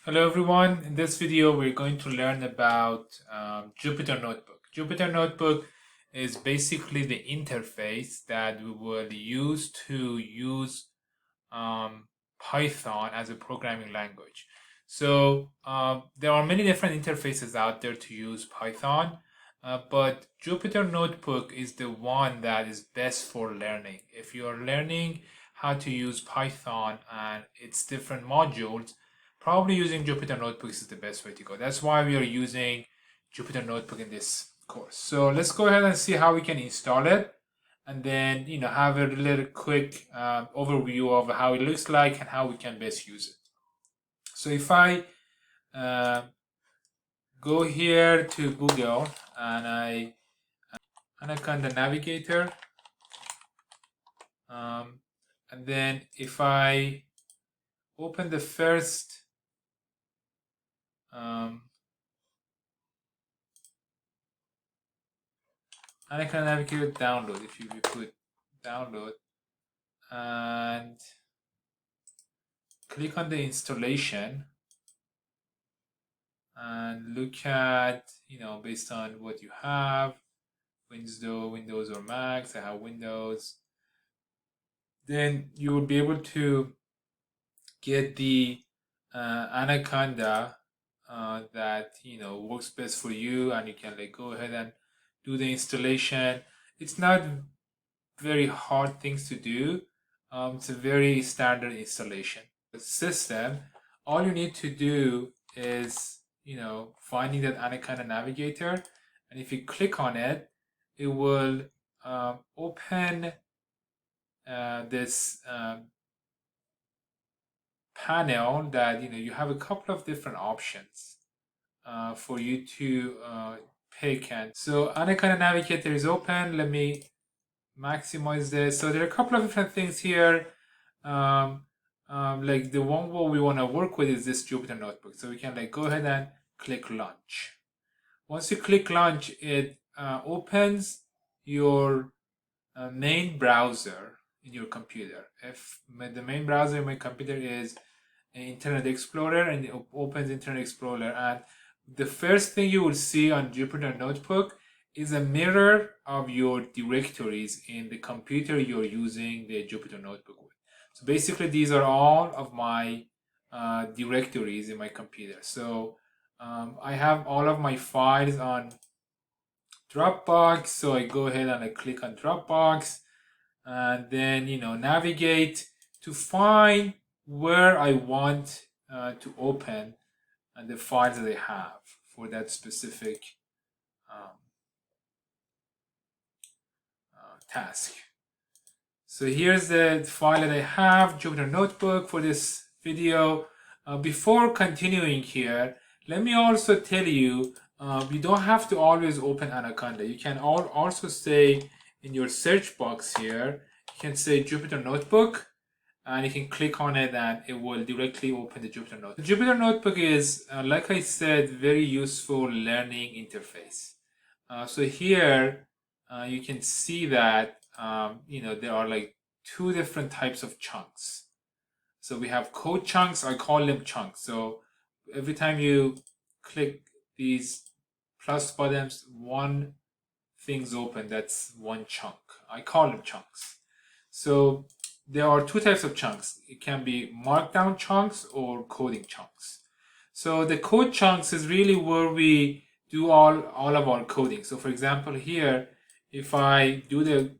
Hello everyone, in this video we're going to learn about Jupyter Notebook. Jupyter Notebook is basically the interface that we will use to use Python as a programming language. So there are many different interfaces out there to use Python, but Jupyter Notebook is the one that is best for learning. If you're learning how to use Python and its different modules, probably using Jupyter Notebook is the best way to go. That's why we are using Jupyter Notebook in this course. So let's go ahead and see how we can install it, and then have a little quick overview of how it looks like and how we can best use it. So if I go here to Google and I click on the navigator, and then if I open the first and I can navigate download. If you put download and click on the installation and look at, based on what you have, Windows or Macs. I have Windows. Then you will be able to get the Anaconda that works best for you, and you can go ahead and do the installation. It's not very hard things to do. It's a very standard installation. The system, all you need to do is finding that Anaconda navigator, and if you click on it, it will open this panel that you have a couple of different options for you to pick. And so Anaconda navigator is open. Let me maximize this. So there are a couple of different things here. Like the one what we want to work with is this Jupyter Notebook. So we can go ahead and click launch. Once you click launch, it opens your main browser in your computer. If the main browser in my computer is Internet Explorer, and it opens Internet Explorer, and the first thing you will see on Jupyter Notebook is a mirror of your directories in the computer you're using the Jupyter Notebook with. So basically these are all of my directories in my computer. So I have all of my files on Dropbox, so I go ahead and I click on Dropbox, and then navigate to find where I want to open the files that I have for that specific task. So here's the file that I have, Jupyter Notebook, for this video. Before continuing here, let me also tell you, you don't have to always open Anaconda. You can also say in your search box here, you can say Jupyter Notebook, and you can click on it and it will directly open the Jupyter Notebook. The Jupyter Notebook is, like I said, very useful learning interface. So here you can see that there are two different types of chunks. So we have code chunks. I call them chunks. So every time you click these plus buttons, one thing's open. That's one chunk. I call them chunks. So there are two types of chunks. It can be markdown chunks or coding chunks. So the code chunks is really where we do all of our coding. So for example, here, if I do the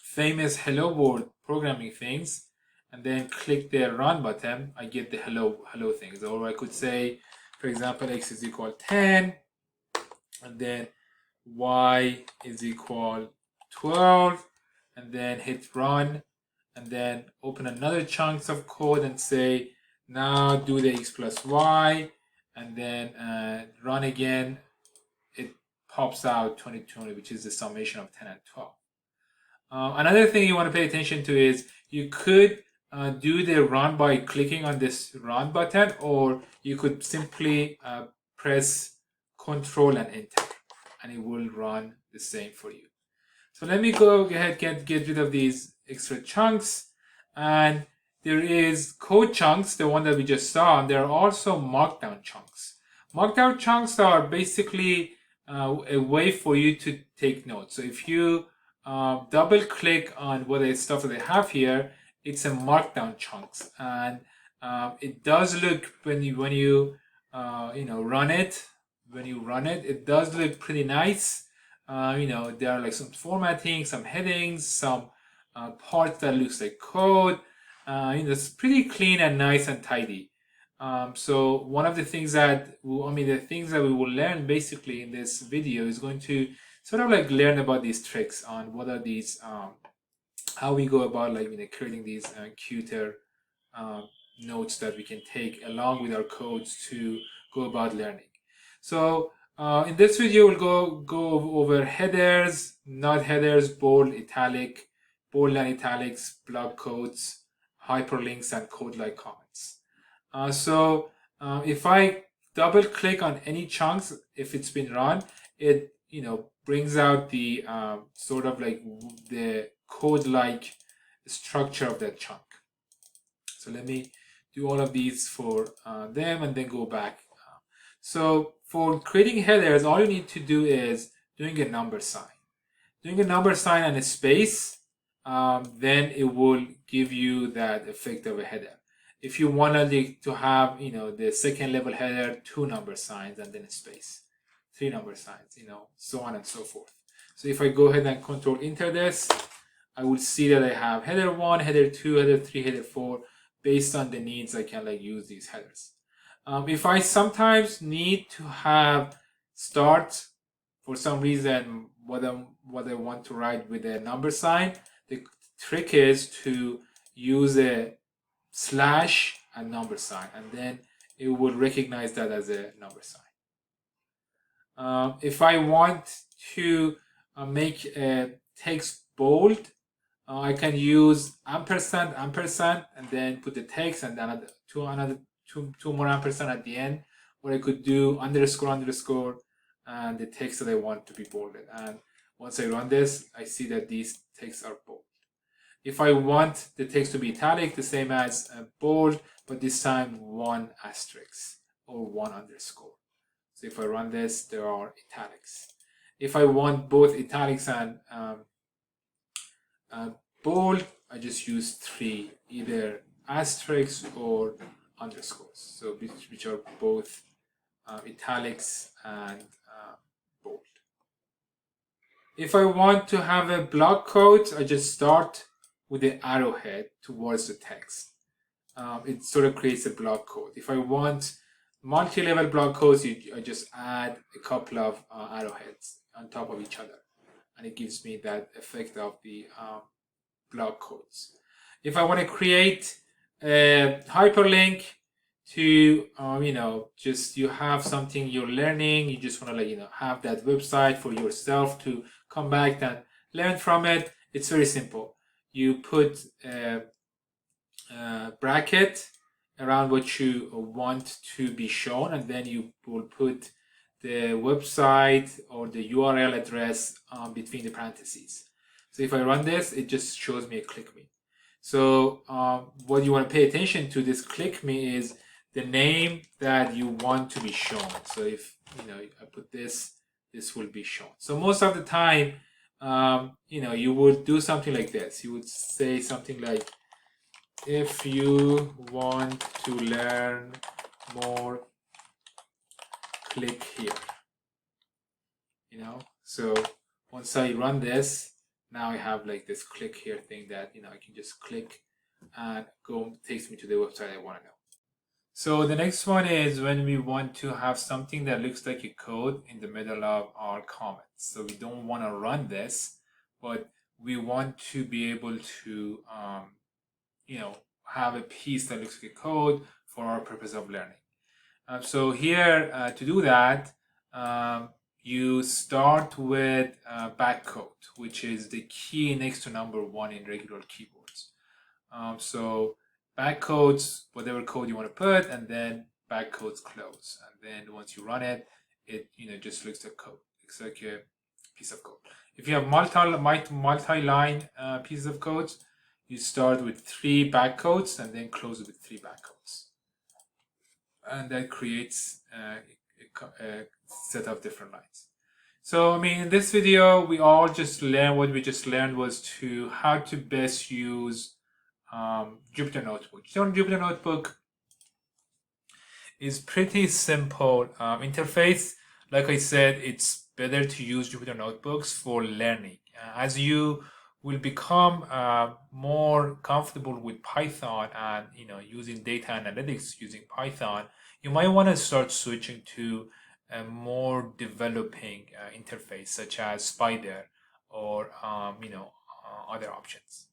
famous hello world programming things and then click the run button, I get the hello things. Or I could say, for example, x is equal 10, and then y is equal 12, and then hit run, and then open another chunks of code and say, now do the x plus y, and then run again. It pops out 2020, which is the summation of 10 and 12. Another thing you want to pay attention to is you could do the run by clicking on this run button, or you could simply press Control and Enter, and it will run the same for you. So let me go ahead and get rid of these extra chunks, and there is code chunks, the one that we just saw, and there are also markdown chunks. Markdown chunks are basically a way for you to take notes. So if you double click on what the stuff that they have here, it's a markdown chunks, and it does look when you run it. When you run it, it does look pretty nice. There are like some formatting, some headings, some parts that looks like code. It's pretty clean and nice and tidy. So one of the things that the things that we will learn basically in this video is going to sort of like learn about these tricks on what are these, how we go about like creating these cuter notes that we can take along with our codes to go about learning. So in this video, we'll go over headers, not headers, bold, italic, bold and italics, block quotes, hyperlinks, and code-like comments. If I double click on any chunks, if it's been run, it brings out the sort of like the code-like structure of that chunk. So let me do all of these for them and then go back. So for creating headers, all you need to do is doing a number sign. Doing a number sign and a space, then it will give you that effect of a header. If you wanted to have, the second level header, 2 number signs and then a space, 3 number signs, so on and so forth. So if I go ahead and control enter this, I will see that I have header 1, header 2, header 3, header 4. Based on the needs, I can use these headers. If I sometimes need to have start for some reason what I want to write with a number sign, the trick is to use a slash and number sign, and then it will recognize that as a number sign. If I want to make a text bold, I can use ampersand, and then put the text and then two more ampersand at the end, or I could do underscore, and the text that I want to be bolded. And once I run this, I see that these texts are bold. If I want the text to be italic, the same as bold, but this time 1 asterisk or 1 underscore. So if I run this, there are italics. If I want both italics and bold, I just use 3, either asterisks or underscores, so which are both italics and bold. If I want to have a block quote, I just start with the arrowhead towards the text. It sort of creates a block quote. If I want multi-level block quotes, I just add a couple of arrowheads on top of each other, and it gives me that effect of the block quotes. If I want to create a hyperlink to just you have something you're learning, you just want to have that website for yourself to come back and learn from it, it's very simple. You put a bracket around what you want to be shown, and then you will put the website or the URL address between the parentheses. So if I run this, it just shows me a click me. So what you want to pay attention to this click me is the name that you want to be shown. So if I put this will be shown. So most of the time, you would do something like this. You would say something like, if you want to learn more, click here. So once I run this, now I have like this click here thing that I can just click and takes me to the website I want to know. So the next one is when we want to have something that looks like a code in the middle of our comments. So we don't want to run this, but we want to be able to have a piece that looks like a code for our purpose of learning. So here to do that, you start with backcode, which is the key next to number 1 in regular keyboards. So backcodes, whatever code you want to put, and then backcodes close. And then once you run it, it just looks like code. Looks like a piece of code. If you have multi-line pieces of code, you start with 3 backquotes and then close it with 3 backquotes. And that creates a set of different lines. So, I mean, in this video, we all just learned, what we just learned was how to best use Jupyter Notebook. Jupyter Notebook is pretty simple interface. Like I said, it's better to use Jupyter Notebooks for learning. As you will become more comfortable with Python and using data analytics using Python, you might want to start switching to a more developing interface such as Spider or other options.